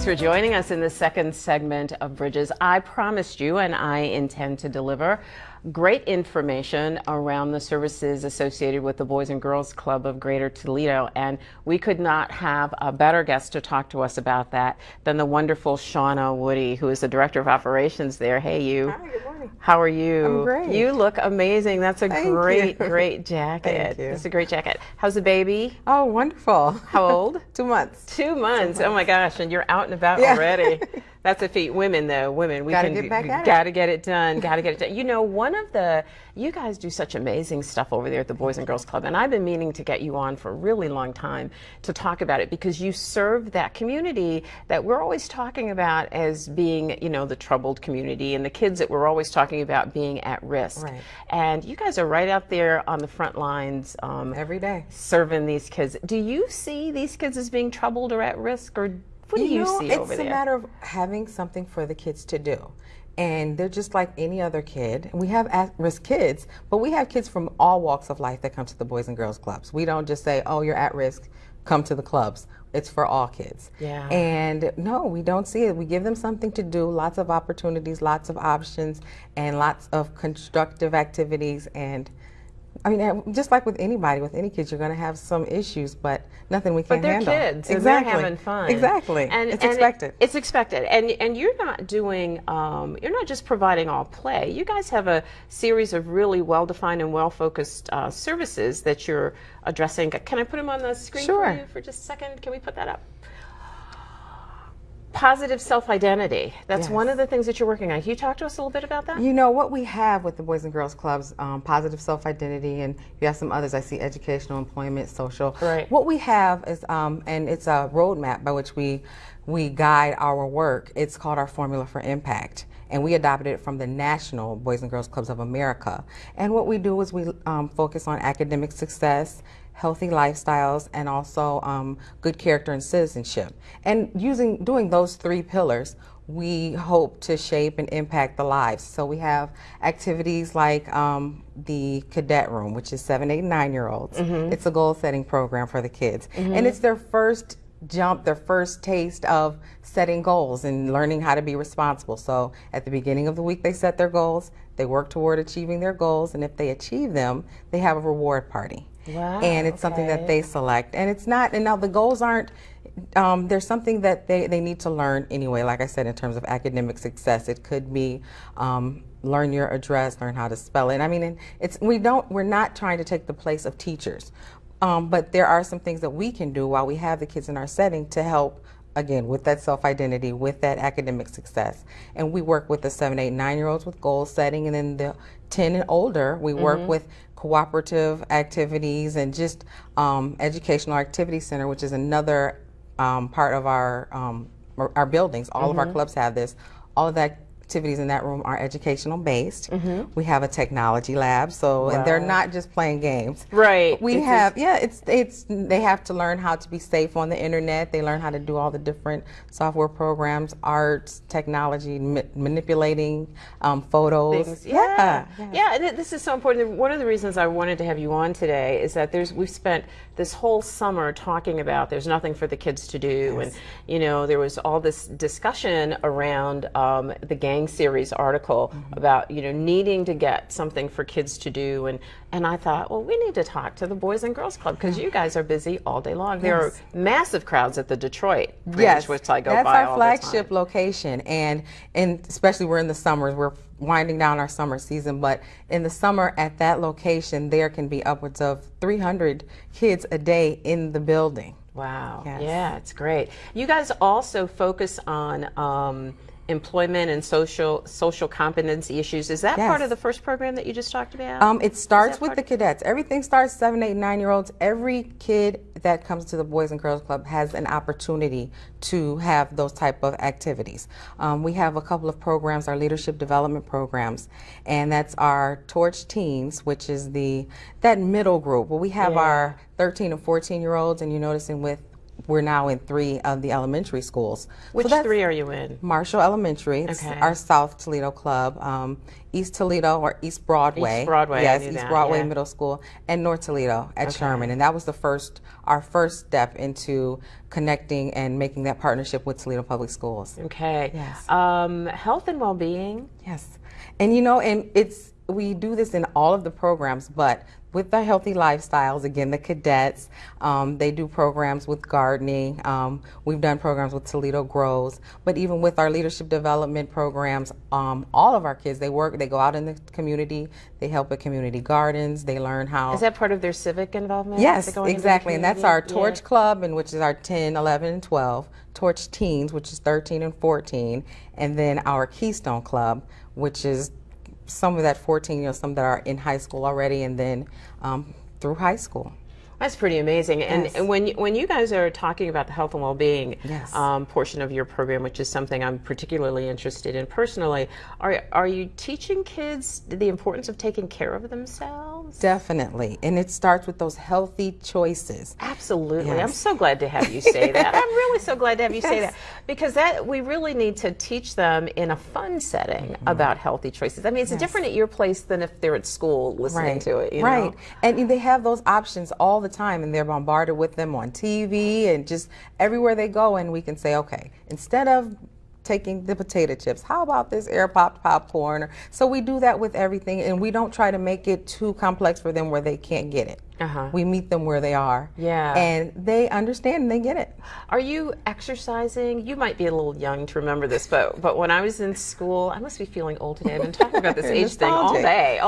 Thanks for joining us in the second segment of Bridges. I promised you, and I intend to deliver, great information around the services associated with the Boys and Girls Club of Greater Toledo, and we could not have a better guest to talk to us about that than the wonderful Shauna Woody, who is the Director of Operations there. Hey, you. Hi, good morning. How are you? I'm great. You look amazing. That's a great jacket. Thank you. That's a great jacket. How's the baby? Oh, wonderful. How old? 2 months. 2 months. Oh my gosh, and you're out and about already. That's a feat. Women, though, we gotta can get back at it. Gotta get it done. Gotta get it done. You know, you guys do such amazing stuff over there at the Boys and Girls Club, and I've been meaning to get you on for a really long time to talk about it, because you serve that community that we're always talking about as being, you know, the troubled community, and the kids that we're always talking about being at risk. Right. And you guys are right out there on the front lines Every day. serving these kids. Do you see these kids as being troubled or at risk, or what do you see over there? It's a matter of having something for the kids to do. And they're just like any other kid. We have at-risk kids, but we have kids from all walks of life that come to the Boys and Girls Clubs. We don't just say, oh, you're at risk, come to the clubs. It's for all kids. Yeah. And no, we don't see it. We give them something to do, lots of opportunities, lots of options, and lots of constructive activities. And I mean, just like with anybody, with any kids, you're going to have some issues, but nothing we can't handle. But they're kids, exactly. and they're having fun. Exactly. And it's expected. It's expected. And you're not doing, you're not just providing all play. You guys have a series of really well-defined and well-focused services that you're addressing. Can I put them on the screen for you for just a second? Can we put that up? Positive self-identity. That's one of the things that you're working on. Can you talk to us a little bit about that? You know, what we have with the Boys and Girls Clubs, positive self-identity, and you have some others. I see educational, employment, social. Right. What we have is, and it's a roadmap by which we guide our work. It's called our Formula for Impact. And we adopted it from the National Boys and Girls Clubs of America. And what we do is we focus on academic success, healthy lifestyles, and also good character and citizenship. And doing those 3 pillars, we hope to shape and impact the lives. So we have activities like the Cadet Room, which is 7, 8, 9-year-olds. It's a goal-setting program for the kids. And it's their first jump, their first taste of setting goals and learning how to be responsible. So at the beginning of the week, they set their goals, they work toward achieving their goals, and if they achieve them, they have a reward party. Wow. And it's something that they select. And it's not, and now the goals aren't, there's something that they need to learn anyway, like I said, in terms of academic success. It could be learn your address, learn how to spell it. I mean, we're not trying to take the place of teachers. But there are some things that we can do while we have the kids in our setting to help, again, with that self-identity, with that academic success. And we work with the 7, 8, 9-year-olds with goal setting, and then the 10 and older, we work with cooperative activities and just educational activity center, which is another part of our buildings. All of our clubs have this. All of that activities in that room are educational based. We have a technology lab, so and they're not just playing games. Right. We have they have to learn how to be safe on the internet. They learn how to do all the different software programs, arts, technology, manipulating photos. Things. Yeah. This is so important. One of the reasons I wanted to have you on today is that we've spent this whole summer talking about there's nothing for the kids to do, and you know, there was all this discussion around the gang series article about, you know, needing to get something for kids to do, and I thought, well, we need to talk to the Boys and Girls Club, because you guys are busy all day long. There are massive crowds at the Detroit Bridge, which I go by all the time. That's our flagship location, and especially we're in the summers. We're winding down our summer season, but in the summer at that location, there can be upwards of 300 kids a day in the building. Wow. Yes. Yeah, it's great. You guys also focus on employment and social competency issues. Is that part of the first program that you just talked about? It starts with the cadets. Everything starts 7, 8, 9-year-olds. Every kid that comes to the Boys and Girls Club has an opportunity to have those type of activities. We have a couple of programs, our leadership development programs, and that's our Torch Teens, which is that middle group. Well, we have our 13 and 14-year-olds, and you're noticing with we're now in 3 of the elementary schools. Which 3 are you in? Marshall Elementary, it's our South Toledo club, East Toledo or East Broadway. East Broadway, yes, I knew East that, Broadway yeah. Middle School, and North Toledo at Sherman. And that was our first step into connecting and making that partnership with Toledo Public Schools. Okay. Yes. Health and well-being. Yes. And you know, and we do this in all of the programs, but with the healthy lifestyles, again, the cadets, they do programs with gardening. We've done programs with Toledo Grows, but even with our leadership development programs, all of our kids, they go out in the community, they help at community gardens, they learn how. Is that part of their civic involvement? Yes, They go into the exactly, and that's our community? Torch Club, and which is our 10, 11, and 12, Torch Teens, which is 13 and 14, and then our Keystone Club, which is some of that 14, you know, some that are in high school already, and then through high school. That's pretty amazing. Yes. And when you guys are talking about the health and well-being Yes. portion of your program, which is something I'm particularly interested in personally, are you teaching kids the importance of taking care of themselves? Definitely, and it starts with those healthy choices. Absolutely. Yes. I'm so glad to have you say that. I'm really so glad to have you say Yes. that, because we really need to teach them in a fun setting about healthy choices. I mean, it's different at your place than if they're at school listening to it. You Right, know? and they have those options all the time, and they're bombarded with them on TV and just everywhere they go, and we can say, okay, instead of taking the potato chips, how about this air popped popcorn? So we do that with everything, and we don't try to make it too complex for them where they can't get it. We meet them where they are, Yeah. and they understand and they get it. Are you exercising? You might be a little young to remember this, but when I was in school, I must be feeling old today. I've been talking about this age thing all day.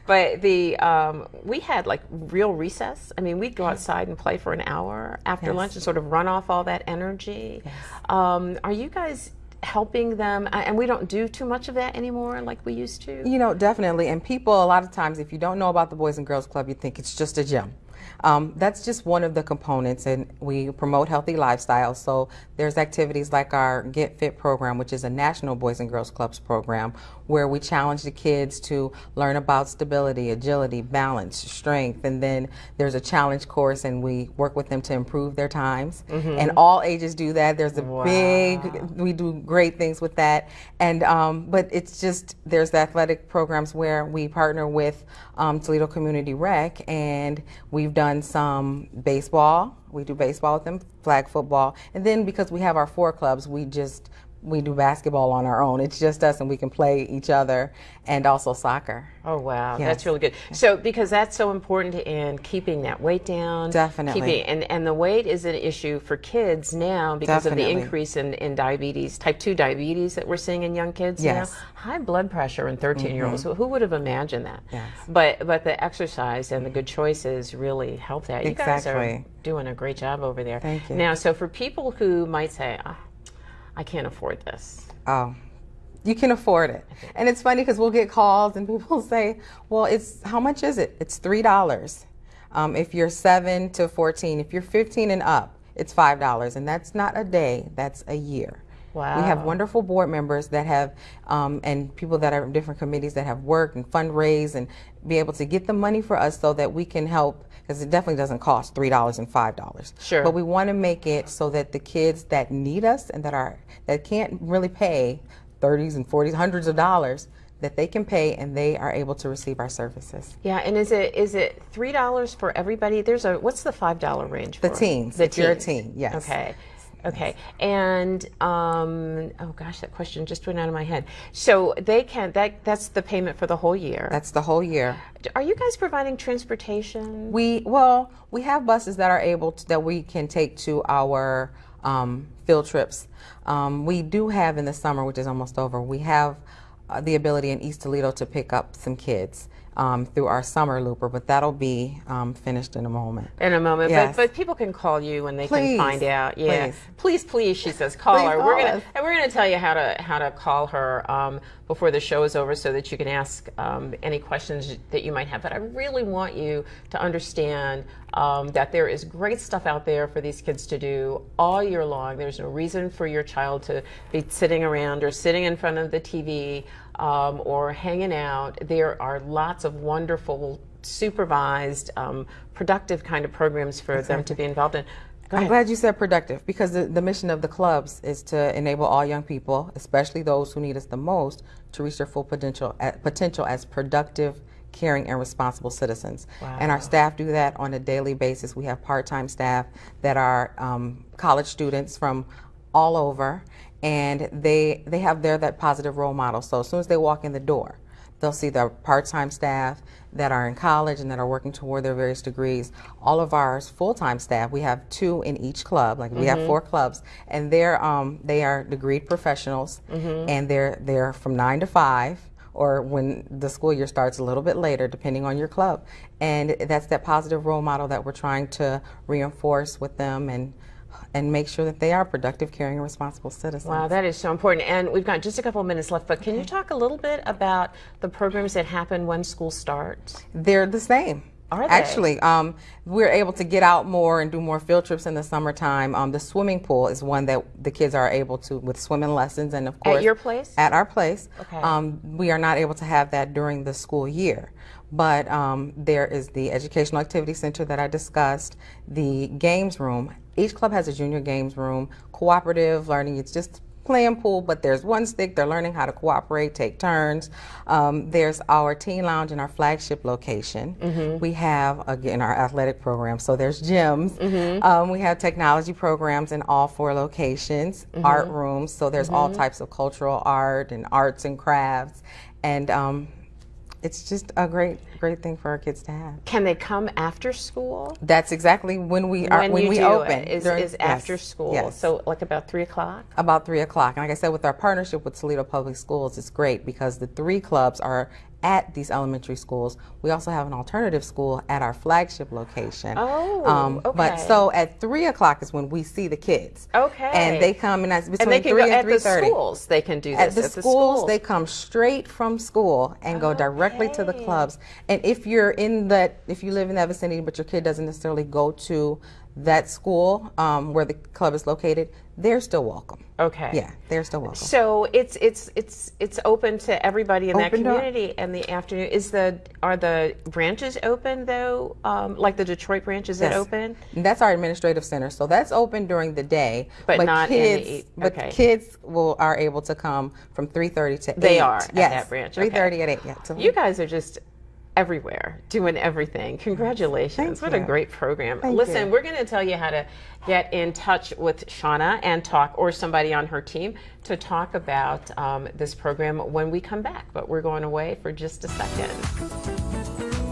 But we had like real recess. I mean, we'd go outside and play for an hour after lunch and sort of run off all that energy. Are you guys helping them? And we don't do too much of that anymore like we used to. You know, definitely. And people, a lot of times, if you don't know about the Boys and Girls Club, you think it's just a gym. That's just one of the components, and we promote healthy lifestyles. So there's activities like our Get Fit program, which is a national Boys and Girls Clubs program, where we challenge the kids to learn about stability, agility, balance, strength, and then there's a challenge course, and we work with them to improve their times. And all ages do that. There's we do great things with that. And but it's just, there's the athletic programs where we partner with Toledo Community Rec, and we've done some baseball. We do baseball with them, flag football, and then because we have our 4 clubs, we do basketball on our own. It's just us, and we can play each other, and also soccer. Oh, wow. Yes. That's really good. So, because that's so important in keeping that weight down. Definitely. And the weight is an issue for kids now because of the increase in diabetes, type 2 diabetes that we're seeing in young kids now. High blood pressure in 13-year-olds. Who would have imagined that? Yes. But the exercise and the good choices really help that. You guys are doing a great job over there. Thank you. Now, so for people who might say, I can't afford this. Oh, you can afford it. And it's funny because we'll get calls and people say, well, how much is it? It's $3. If you're 7 to 14, if you're 15 and up, it's $5. And that's not a day, that's a year. Wow. We have wonderful board members that have, and people that are in different committees that have worked and fundraised and be able to get the money for us so that we can help, because it definitely doesn't cost $3 and $5. Sure. But we want to make it so that the kids that need us and that can't really pay 30s and 40s, hundreds of dollars, that they can pay and they are able to receive our services. Yeah, and is it $3 for everybody? What's the $5 range for? The teens. If you're a teen, yes. Okay. Okay. And oh gosh, that question just went out of my head. So that's the payment for the whole year. That's the whole year. Are you guys providing transportation? We have buses that are that we can take to our field trips. We do have in the summer, which is almost over, we have the ability in East Toledo to pick up some kids through our summer looper, but that'll be finished in a moment. In a moment, yes. but people can call you and they Please. can find out. Yeah, Please. please, she says, call Please her. call us. We're gonna tell you how to call her before the show is over, so that you can ask any questions that you might have. But I really want you to understand that there is great stuff out there for these kids to do all year long. There's no reason for your child to be sitting around or sitting in front of the TV or hanging out. There are lots of wonderful, supervised, productive kind of programs for them to be involved in. Go I'm ahead. glad you said productive, because the mission of the clubs is to enable all young people, especially those who need us the most, to reach their full potential as productive, caring, and responsible citizens. Wow. And our staff do that on a daily basis. We have part-time staff that are college students from all over, and they're that positive role model. So as soon as they walk in the door, they'll see the part-time staff that are in college and that are working toward their various degrees. All of our full-time staff, we have 2 in each club. Like we have 4 clubs, and they are degreed professionals, and they're from 9 to 5, or when the school year starts a little bit later, depending on your club. And that's that positive role model that we're trying to reinforce with them, and make sure that they are productive, caring, and responsible citizens. Wow, that is so important. And we've got just a couple of minutes left, but can you talk a little bit about the programs that happen when school starts? They're the same. Are they? Actually, we're able to get out more and do more field trips in the summertime. The swimming pool is one that the kids are able to, with swimming lessons, and of course... At your place? At our place. Okay. We are not able to have that during the school year. But there is the Educational Activity Center that I discussed, the games room. Each club has a junior games room, cooperative learning. It's just playing pool, but there's one stick. They're learning how to cooperate, take turns. There's our teen lounge in our flagship location. We have, again, our athletic program, so there's gyms. We have technology programs in all 4 locations, art rooms, so there's all types of cultural art and arts and crafts. And it's just a great thing for our kids to have. Can they come after school? That's exactly when we open. Is after school. Yes. So like about 3 o'clock? About 3 o'clock. And like I said, with our partnership with Toledo Public Schools, it's great because the 3 clubs are at these elementary schools. We also have an alternative school at our flagship location. Oh, okay. But so at 3 o'clock is when we see the kids. Okay. And they come, and that's between And they can 3 go and at the 3:30. schools. They can do this At the schools, they come straight from school and go directly to the clubs. And if you live in that vicinity, but your kid doesn't necessarily go to that school where the club is located, they're still welcome. Okay. Yeah, they're still welcome. So it's open to everybody in that Open door. community in the afternoon. Are the branches open though? Like the Detroit branch, is it Yes. open? And that's our administrative center, so that's open during the day. But not in the kids. okay. But kids are able to come from 3:30 to 8. They are at yes, that branch. 3:30 at 8. Yeah. You guys are just everywhere, doing everything. Congratulations. Thank What a you. great program. Thank Listen, you. we're going to tell you how to get in touch with Shauna and talk, or somebody on her team, to talk about this program when we come back. But we're going away for just a second.